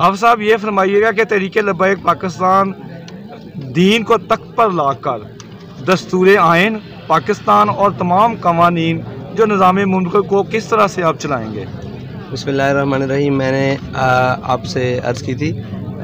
अब साहब ये फरमाइएगा कि तहरीके लब्बैक पाकिस्तान दीन को तख्त पर लाकर दस्तूर आइन पाकिस्तान और तमाम कवानीन जो निज़ाम मुल्क को किस तरह से आप चलाएँगे? बिस्मिल्लाहिर्रहमानिर्रहीम। मैंने आपसे अर्ज़ की थी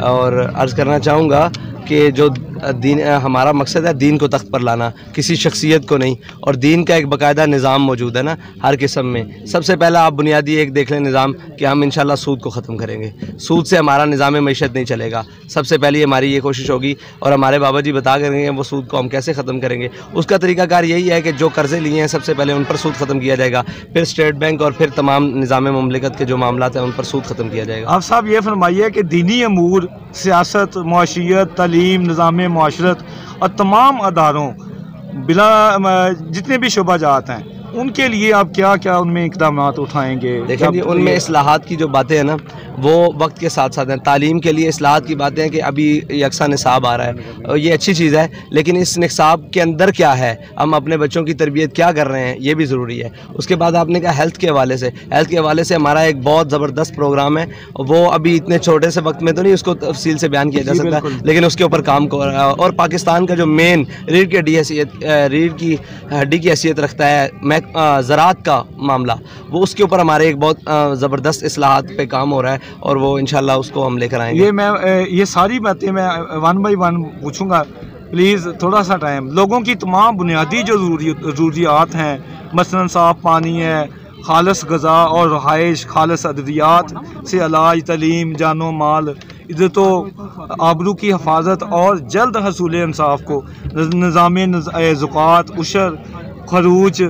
और अर्ज़ करना चाहूँगा कि जो दीन हमारा मकसद है दीन को तख्त पर लाना, किसी शख्सियत को नहीं। और दीन का एक बाकायदा निज़ाम मौजूद है ना हर किस्म में। सबसे पहला आप बुनियादी एक देख लें निज़ाम कि हम इंशाल्लाह सूद को ख़त्म करेंगे। सूद से हमारा निज़ाम मईशत नहीं चलेगा। सबसे पहली हमारी ये कोशिश होगी और हमारे बाबा जी बता करेंगे वो सूद को हम कैसे ख़त्म करेंगे। उसका तरीकाकार यही है कि जो कर्ज़े लिए हैं सबसे पहले उन पर सूद ख़त्म किया जाएगा, फिर स्टेट बैंक और फिर तमाम निज़ाम मुमलिकत के जो मामलात हैं उन पर सूद ख़त्म किया जाएगा। आप साहब ये फरमाइए कि दीनी अमूर, सियासत, मुआशियत, तालीम, निज़ाम मुआशरत और तमाम अदारों बिला जितने भी शोबाजात हैं उनके लिए आप क्या क्या उनमें इक़दामात उठाएंगे? देखें जी, उनमें इस्लाहात की जो बातें हैं ना वो वक्त के साथ साथ हैं। तालीम के लिए इस्लाहात की बातें हैं कि अभी यकसा निसाब आ रहा है और ये अच्छी चीज़ है, लेकिन इस निसाब के अंदर क्या है, हम अपने बच्चों की तरबियत क्या कर रहे हैं, ये भी ज़रूरी है। उसके बाद आपने कहा हेल्थ के हवाले से, हेल्थ के हवाले से हमारा एक बहुत ज़बरदस्त प्रोग्राम है। वो अभी इतने छोटे से वक्त में तो नहीं उसको तफसील से बयान किया जा सकता, लेकिन उसके ऊपर काम कर रहा है। और पाकिस्तान का जो मेन रीढ़ की हड्डी की हैसियत रखता है ज़राअत का मामला, वो उसके ऊपर हमारे एक बहुत ज़बरदस्त इस्लाहात पे काम हो रहा है और वो इंशाल्लाह उसको हम लेकर आएंगे। ये सारी बातें मैं 1 बाय 1 पूछूंगा, प्लीज़ थोड़ा सा टाइम। लोगों की तमाम बुनियादी जो ज़रूरियात हैं, मसलन साफ़ पानी है, खालस गज़ा और रहाइश, खालस अदवियात से इलाज, तलीम, जानो माल, इज़्ज़त आबरू की हिफाजत और जल्द हसूल इंसाफ को निज़ाम ज़कात, उशर, खरूज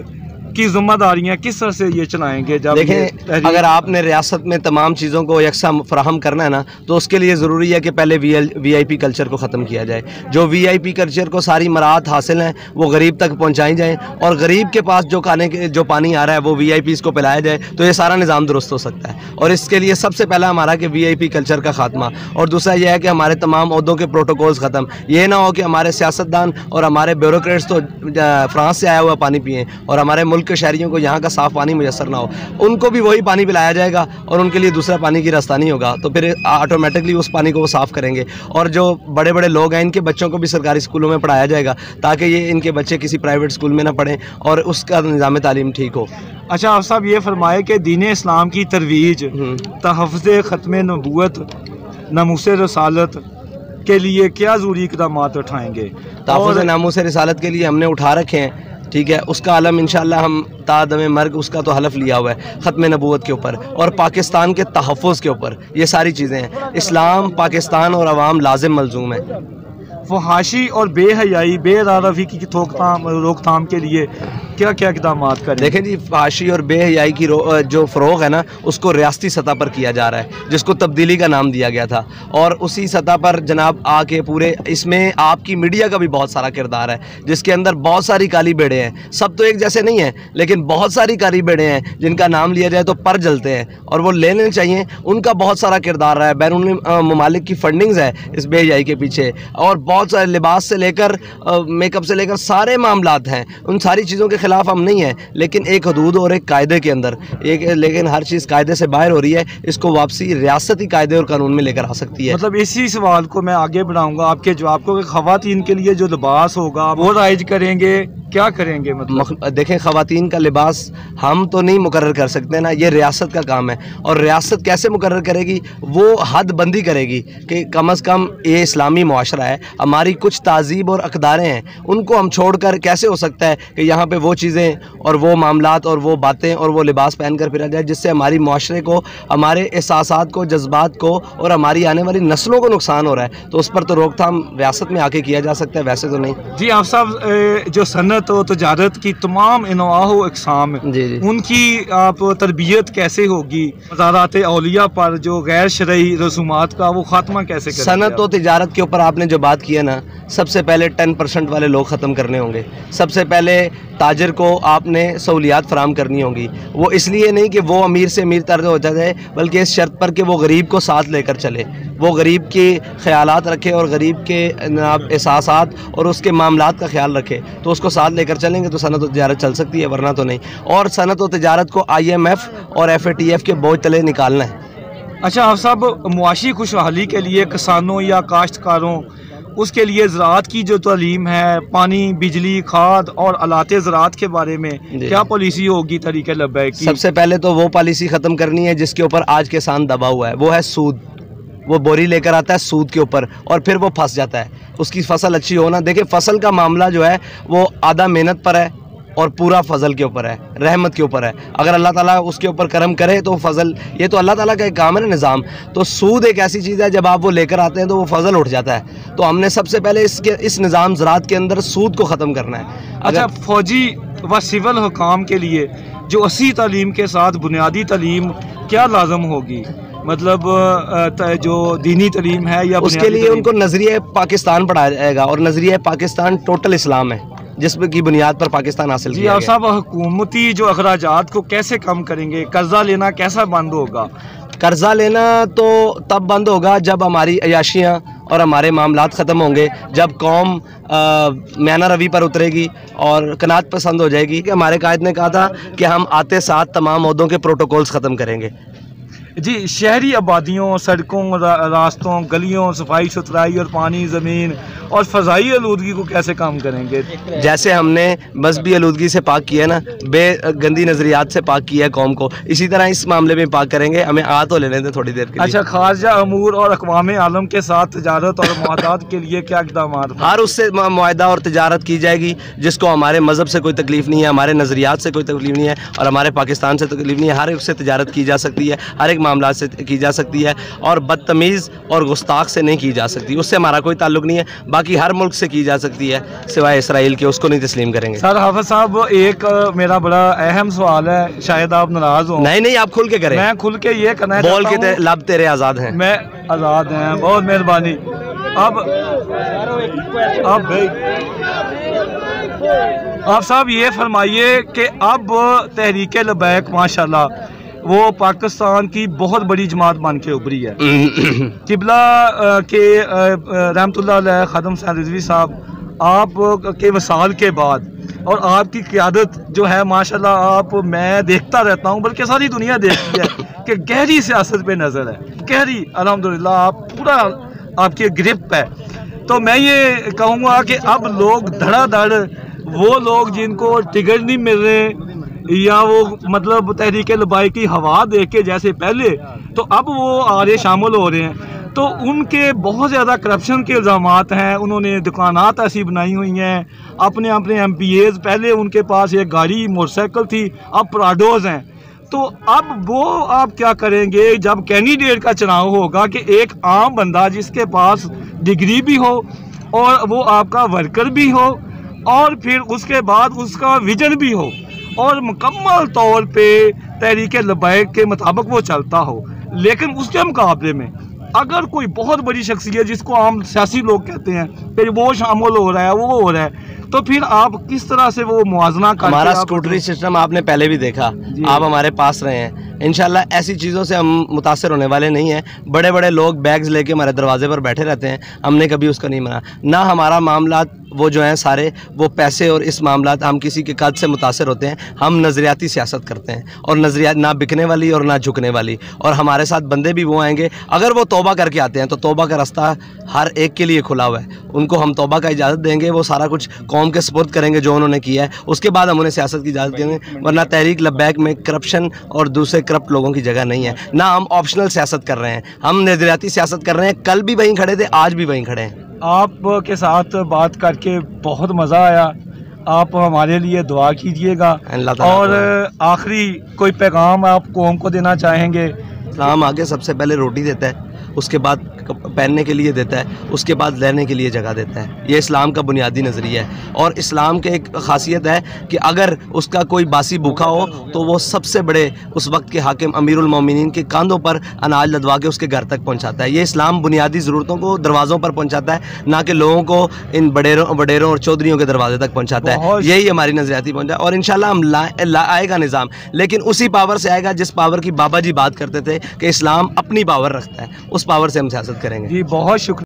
की ज़िम्मेदारियाँ किस तरह से ये चलाएंगे? जब देखें, अगर आपने रियासत में तमाम चीज़ों को यकसा फराहम करना है ना तो उसके लिए ज़रूरी है कि पहले VIP कल्चर को ख़त्म किया जाए। जो VIP कल्चर को सारी मराहत हासिल हैं वो गरीब तक पहुँचाई जाएँ और गरीब के पास जो खाने के जो पानी आ रहा है वो VIPs को पिलाया जाए, तो ये सारा निज़ाम दुरुस्त हो सकता है। और इसके लिए सबसे पहला हमारा कि VIP कल्चर का ख़ात्मा, और दूसरा यह है कि हमारे तमाम ओहदों के प्रोटोकॉल्स ख़त्म। ये ना हो कि हमारे सियासतदान और हमारे ब्यूरोक्रेट्स तो फ्रांस से आया हुआ पानी पिएँ और हमारे मुल्क के शहरियों को यहाँ का साफ़ पानी मुयसर ना हो। उनको भी वही पानी पिलाया जाएगा और उनके लिए दूसरा पानी की रस्तानी होगा, तो फिर ऑटोमेटिकली उस पानी को वो साफ़ करेंगे। और जो बड़े बड़े लोग हैं इनके बच्चों को भी सरकारी स्कूलों में पढ़ाया जाएगा ताकि ये इनके बच्चे किसी प्राइवेट स्कूल में ना पढ़ें और उसका निज़ाम तालीम ठीक हो। अच्छा, आप साहब ये फरमाए कि दीन इस्लाम की तरवीज, तहफ़्फ़ुज़ ख़त्म नबूवत, नामूस रसालत के लिए क्या ज़रूरी इक़दामात उठाएँगे? तहफ़्फ़ुज़ नामूस रिसालत के लिए हमने उठा रखे हैं, ठीक है। उसका आलम इंशाअल्लाह हम तादम मर्ग उसका तो हलफ लिया हुआ है ख़त्म नबूवत के ऊपर और पाकिस्तान के तहफ़्फ़ुज़ के ऊपर। ये सारी चीज़ें हैं। इस्लाम, पाकिस्तान और अवाम लाजिम मलजूम है। फहाशी और बेहयाई, बेरारफ़ी की रोकथाम के लिए क्या क्या इक़दामात करें? देखें जी, फहाशी और बेहयाई की जो फ़रोग़ है ना उसको रियासती सतह पर किया जा रहा है, जिसको तब्दीली का नाम दिया गया था। और उसी सतह पर जनाब आके पूरे इसमें आपकी मीडिया का भी बहुत सारा किरदार है, जिसके अंदर बहुत सारी काली बेड़े हैं। सब तो एक जैसे नहीं हैं, लेकिन बहुत सारी काली बेड़े हैं जिनका नाम लिया जाए तो पर जलते हैं और वो लेने चाहिए। उनका बहुत सारा किरदार रहा है। बैरून ममालिक की फंडिंग्स है इस बेहयाई के पीछे, और बहुत सारे लिबास से लेकर मेकअप से लेकर सारे मामलात हैं। उन सारी चीज़ों के खिलाफ हम नहीं हैं, लेकिन एक हदूद और एक कायदे के अंदर लेकिन हर चीज़ कायदे से बाहर हो रही है। इसको वापसी रियासती कायदे और कानून में लेकर आ सकती है। मतलब इसी सवाल को मैं आगे बढ़ाऊंगा आपके जवाब को कि ख़वातीन के लिए जो लिबास होगा वो राइज करेंगे, क्या करेंगे? मतलब देखें, ख़वातीन का लिबास हम तो नहीं मुकर्रर कर सकते ना, ये रियासत का काम है। और रियासत कैसे मुकर्रर करेगी? वो हद बंदी करेगी कि कम अज़ कम ये इस्लामी मुआशरा है, हमारी कुछ तहज़ीब और अक़दारें हैं, उनको हम छोड़कर कैसे हो सकता है कि यहाँ पे वो चीज़ें और वो मामलात और वो बातें और वो लिबास पहन कर फिरा जाए जिससे हमारी मुआशरे को, हमारे एहसासात को, जज्बात को और हमारी आने वाली नस्लों को नुकसान हो रहा है। तो उस पर तो रोकथाम रियासत में आके किया जा सकता है, वैसे तो नहीं। जी, आप साहब जो सनत और तजारत की तमाम इनवाह अक़साम, उनकी आप तरबियत कैसे होगी? मज़ारात औलिया पर जो गैर शरई रसूमात का वो ख़ात्मा कैसे करेंगे? सनत और तिजारत के ऊपर आपने जो बात की है ना, सबसे पहले 10% वाले लोग ख़त्म करने होंगे। सबसे पहले ताजर को आपने सहूलियात फराम करनी होंगी। वो इसलिए नहीं कि वो अमीर से अमीर तर हो जाए, बल्कि इस शर्त पर कि वो गरीब को साथ लेकर चले, वो गरीब के ख़यालात रखे और गरीब के एहसासात और उसके मामलात का ख्याल रखे, तो उसको साथ लेकर चलेंगे तो सनत और तिजारत चल सकती है, वरना तो नहीं। और सनत और तिजारत को IMF और FATF के बोझ तले निकालना है। अच्छा आप साहब, मुआशी खुशहाली के लिए किसानों या काश्तकारों, उसके लिए ज़राअत की जो तालीम है, पानी, बिजली, खाद और आलाते ज़राअत के बारे में क्या पॉलिसी होगी तरीके लब्बैक की? सबसे पहले तो वो पॉलिसी ख़त्म करनी है जिसके ऊपर आज किसान दबा हुआ है, वो है सूद। वो बोरी लेकर आता है सूद के ऊपर और फिर वो फंस जाता है। उसकी फसल अच्छी हो ना, देखिए फसल का मामला जो है वो आधा मेहनत पर है और पूरा फजल के ऊपर है, रहमत के ऊपर है। अगर अल्लाह ताला उसके ऊपर करम करे तो फजल, ये तो अल्लाह ताला का एक काम है ना, निज़ाम। तो सूद एक ऐसी चीज़ है, जब आप वो लेकर आते हैं तो वो फजल उठ जाता है। तो हमने सबसे पहले इस निज़ाम ज़राअत के अंदर सूद को ख़त्म करना है। अच्छा, फौजी व सिविल हुकाम के लिए जो अस्सी तालीम के साथ बुनियादी तालीम क्या लाजम होगी? मतलब जो दीनी तालीम है या उसके लिए उनको नज़रिया पाकिस्तान पढ़ाया जाएगा, और नज़रिया पाकिस्तान टोटल इस्लाम है जिसमें की बुनियाद पर पाकिस्तान हासिल किया गया। साहब, हुकूमती जो अखराजात को कैसे कम करेंगे? कर्जा लेना कैसा बंद होगा? कर्जा लेना तो तब बंद होगा जब हमारी अयाशियाँ और हमारे मामलात ख़त्म होंगे, जब कौम मैना रवि पर उतरेगी और कनात पसंद हो जाएगी। कि हमारे कायद ने कहा था कि हम आते साथ तमाम ओहदों के प्रोटोकॉल्स ख़त्म करेंगे। जी, शहरी आबादियों, सड़कों, रास्तों, गलियों, सफाई सुथराई और पानी, ज़मीन और फ़ज़ाई आलूदगी को कैसे कम करेंगे? जैसे हमने मजहबी आलूदगी से पाक किया ना, बेगंदी नज़रियात से पाक किया है कौम को, इसी तरह इस मामले में पाक करेंगे। हमें आ तो लेने दें थोड़ी देर के लिए। अच्छा, खारजा अमूर और अक़वाम आलम के साथ तजारत और मुआहदात के लिए क्या इक़दाम? हर उससे मुआहदा और तजारत की जाएगी जिसको हमारे मज़हब से कोई तकलीफ़ नहीं है, हमारे नज़रियात से कोई तकलीफ़ नहीं है और हमारे पाकिस्तान से तकलीफ़ नहीं है। हर एक से तजारत की जा सकती है, हर एक मामला से की जा सकती है, और बदतमीज़ और गुस्ताख से नहीं की जा सकती। उससे हमारा कोई ताल्लुक नहीं है। बाकी हर मुल्क से की जा सकती है सिवाय इसराइल के, उसको नहीं तस्लीम करेंगे। सर हाफिज़ साहब, एक मेरा बड़ा अहम सवाल है, शायद आप नाराज़ हो। नहीं, आप खुल के करें। मैं खुल के ये करना बोल के लब तेरे आज़ाद हैं। मैं आज़ाद हैं, बहुत मेहरबानी। अब आप साहब ये फरमाइए कि अब तहरीक लबैक माशाल्लाह वो पाकिस्तान की बहुत बड़ी जमात बन के उभरी है। किबला के रहमतुल्लाह अलैह खादम हुसैन रिजवी साहब, आप के वसाल के बाद और आपकी क़यादत जो है माशाल्लाह, आप मैं देखता रहता हूँ, बल्कि सारी दुनिया देखती है कि गहरी सियासत पे नज़र है, गहरी, अल्हम्दुलिल्लाह आप पूरा आपकी ग्रिप है। तो मैं ये कहूँगा कि अब लोग धड़ाधड़, वो लोग जिनको टिकट नहीं मिल रहे या वो मतलब तहरीक लबाई की हवा देख के जैसे पहले, तो अब वो आगे शामिल हो रहे हैं। तो उनके बहुत ज़्यादा करप्शन के इल्ज़ामात हैं, उन्होंने दुकानात ऐसी बनाई हुई हैं, अपने अपने MPAs, पहले उनके पास एक गाड़ी मोटरसाइकिल थी, अब प्राडोज़ हैं। तो अब वो आप क्या करेंगे जब कैंडिडेट का चुनाव होगा कि एक आम बंदा जिसके पास डिग्री भी हो और वो आपका वर्कर भी हो और फिर उसके बाद उसका विजन भी हो और मुकम्मल तौर पे तहरीक लबैक के मुताबिक वो चलता हो, लेकिन उसके मुकाबले में अगर कोई बहुत बड़ी शख्सियत जिसको आम सियासी लोग कहते हैं फिर वो शामिल हो रहा है, वो हो रहा है, तो फिर आप किस तरह से वो मुआवजा कर? हमारा स्कूटरी सिस्टम आपने पहले भी देखा, आप हमारे पास रहे हैं। इंशाल्लाह ऐसी चीज़ों से हम मुतासर होने वाले नहीं हैं। बड़े बड़े लोग बैग्स लेके हमारे दरवाजे पर बैठे रहते हैं, हमने कभी उसका नहीं माना ना। हमारा मामला वो जो हैं सारे वो पैसे और इस मामला हम किसी के कद से मुतासर होते हैं। हम नज़रियाती सियासत करते हैं और नज़रियात ना बिकने वाली और ना झुकने वाली, और हमारे साथ बंदे भी वो आएंगे अगर वो तौबा करके आते हैं तो तौबा का रास्ता हर एक के लिए खुला हुआ है। उनको हम तौबा का इजाज़त देंगे, वो सारा कुछ कौम के सपुर्द करेंगे जो उन्होंने किया है, उसके बाद हम उन्हें सियासत की इजाज़त देंगे। वरना तहरीक लबैक में करप्शन और दूसरे करप्ट लोगों की जगह नहीं है। ना हम ऑप्शनल सियासत कर रहे हैं, हम नज़रियाती सियासत कर रहे हैं। कल भी वहीं खड़े थे, आज भी वहीं खड़े हैं। आपके साथ बात करके बहुत मज़ा आया। आप हमारे लिए दुआ कीजिएगा। और आखिरी कोई पैगाम आप कौम को देना चाहेंगे? इस्लाम आगे सबसे पहले रोटी देता है, उसके बाद पहनने के लिए देता है, उसके बाद रहने के लिए जगह देता है। ये इस्लाम का बुनियादी नज़रिया है। और इस्लाम के एक ख़ासियत है कि अगर उसका कोई बासी भूखा हो तो वो सबसे बड़े उस वक्त के हाकिम अमीरुल मोमिनीन के कांधों पर अनाज लदवा के उसके घर तक पहुंचाता है। ये इस्लाम बुनियादी ज़रूरतों को दरवाज़ों पर पहुंचाता है, ना कि लोगों को इन बडेरों और चौधरियों के दरवाजे तक पहुँचाता है। यही हमारी नज़रियाती पहुँचा। और इंशाल्लाह हम आएगा निज़ाम, लेकिन उसी पावर से आएगा जिस पावर की बाबा जी बात करते थे कि इस्लाम अपनी पावर रखता है, उस पावर से हम सियासत करेंगे। जी बहुत शुक्रिया।